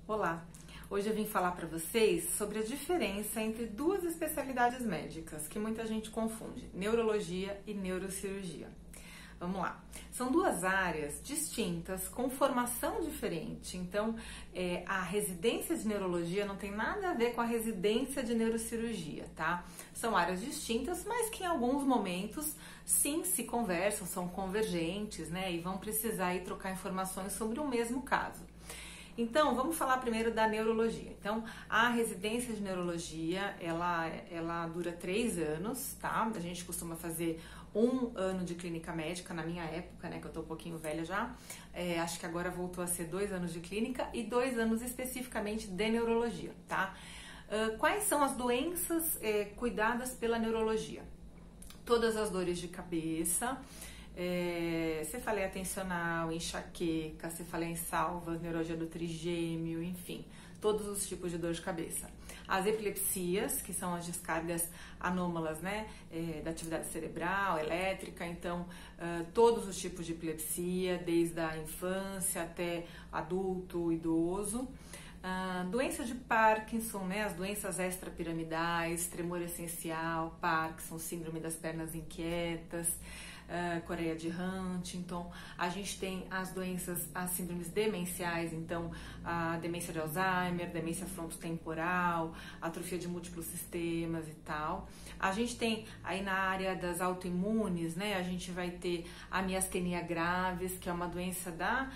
Olá! Hoje eu vim falar para vocês sobre a diferença entre duas especialidades médicas que muita gente confunde, neurologia e neurocirurgia. Vamos lá. São duas áreas distintas, com formação diferente. Então, a residência de neurologia não tem nada a ver com a residência de neurocirurgia, tá? São áreas distintas, mas que em alguns momentos, sim, se conversam, são convergentes, né? E vão precisar aí trocar informações sobre o mesmo caso. Então, vamos falar primeiro da neurologia. Então, a residência de neurologia, ela dura 3 anos, tá? A gente costuma fazer 1 ano de clínica médica, na minha época, né, que eu tô um pouquinho velha já. Acho que agora voltou a ser 2 anos de clínica e 2 anos especificamente de neurologia, tá? Quais são as doenças cuidadas pela neurologia? Todas as dores de cabeça, cefaleia tensional, enxaqueca, cefaleia em salvas, neuralgia do trigêmeo, enfim, todos os tipos de dor de cabeça. As epilepsias, que são as descargas anômalas, né, da atividade cerebral, elétrica, então todos os tipos de epilepsia, desde a infância até adulto, idoso. Doença de Parkinson, né, as doenças extrapiramidais, tremor essencial, Parkinson, síndrome das pernas inquietas, Coreia de Huntington. A gente tem as doenças, as síndromes demenciais, então a demência de Alzheimer, demência frontotemporal, atrofia de múltiplos sistemas e tal. A gente tem aí na área das autoimunes, né, a gente vai ter a miastenia graves, que é uma doença da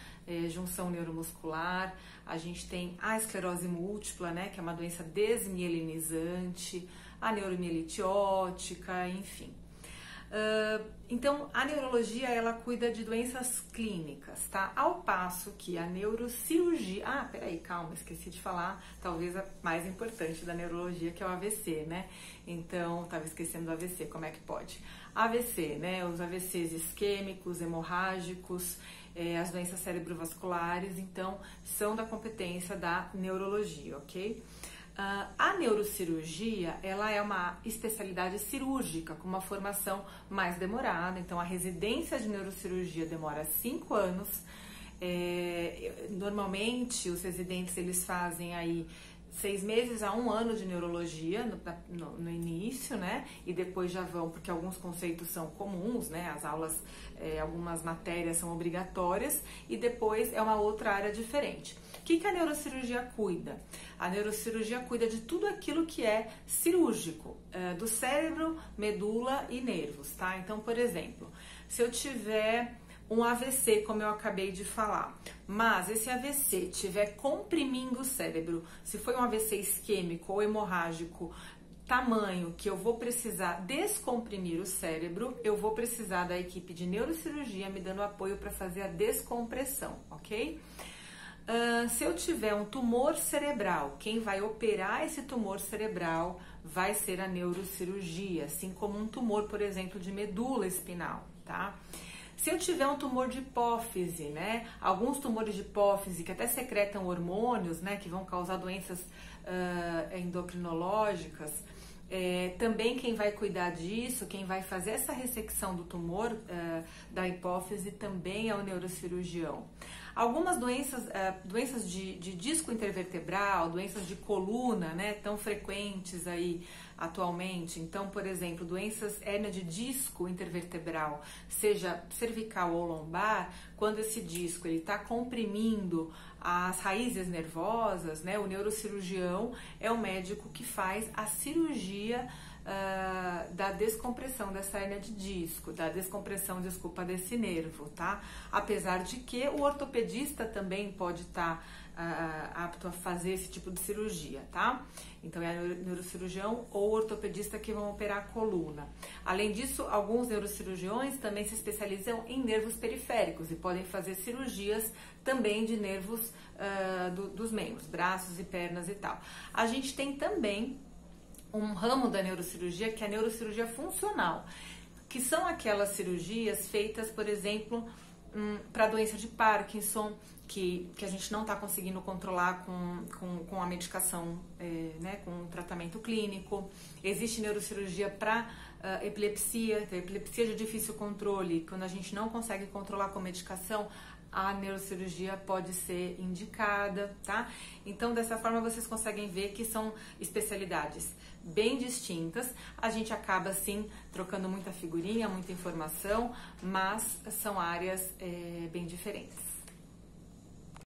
junção neuromuscular. A gente tem a esclerose múltipla, né, que é uma doença desmielinizante, a neuromielite óptica, enfim. Então, a neurologia, ela cuida de doenças clínicas, tá? Ao passo que a neurocirurgia... peraí, calma, esqueci de falar, talvez a mais importante da neurologia, que é o AVC, né? Então, tava esquecendo do AVC, como é que pode? AVC, né? Os AVCs isquêmicos, hemorrágicos, as doenças cerebrovasculares, então, são da competência da neurologia, ok? A neurocirurgia, ela é uma especialidade cirúrgica com uma formação mais demorada, então a residência de neurocirurgia demora 5 anos. Normalmente os residentes eles fazem aí 6 meses a 1 ano de neurologia no início, né? E depois já vão, porque alguns conceitos são comuns, né? As aulas, algumas matérias são obrigatórias e depois é uma outra área diferente. O que a neurocirurgia cuida? A neurocirurgia cuida de tudo aquilo que é cirúrgico, do cérebro, medula e nervos, tá? Então, por exemplo, se eu tiver um AVC, como eu acabei de falar, mas esse AVC estiver comprimindo o cérebro, se foi um AVC isquêmico ou hemorrágico, tamanho que eu vou precisar descomprimir o cérebro, eu vou precisar da equipe de neurocirurgia me dando apoio para fazer a descompressão, ok? Se eu tiver um tumor cerebral, quem vai operar esse tumor cerebral vai ser a neurocirurgia, assim como um tumor, por exemplo, de medula espinal, tá? Se eu tiver um tumor de hipófise, né? Alguns tumores de hipófise que até secretam hormônios, né? Que vão causar doenças endocrinológicas, também quem vai cuidar disso, quem vai fazer essa ressecção do tumor da hipófise também é o neurocirurgião. Algumas doenças de disco intervertebral, doenças de coluna, né, tão frequentes aí atualmente. Então, por exemplo, doenças hérnia de disco intervertebral, seja cervical ou lombar, quando esse disco ele está comprimindo as raízes nervosas, né, o neurocirurgião é o médico que faz a cirurgia da descompressão dessa hérnia de disco, da descompressão, desculpa, desse nervo, tá? Apesar de que o ortopedista também pode estar apto a fazer esse tipo de cirurgia, tá? Então é neurocirurgião ou ortopedista que vão operar a coluna. Além disso, alguns neurocirurgiões também se especializam em nervos periféricos e podem fazer cirurgias também de nervos dos membros, braços e pernas e tal. A gente tem também um ramo da neurocirurgia que é a neurocirurgia funcional, que são aquelas cirurgias feitas, por exemplo, para doença de Parkinson, que a gente não está conseguindo controlar com a medicação, né, com o tratamento clínico. Existe neurocirurgia para epilepsia de difícil controle, quando a gente não consegue controlar com medicação, a neurocirurgia pode ser indicada, tá? Então, dessa forma, vocês conseguem ver que são especialidades bem distintas. A gente acaba, sim, trocando muita figurinha, muita informação, mas são áreas bem diferentes.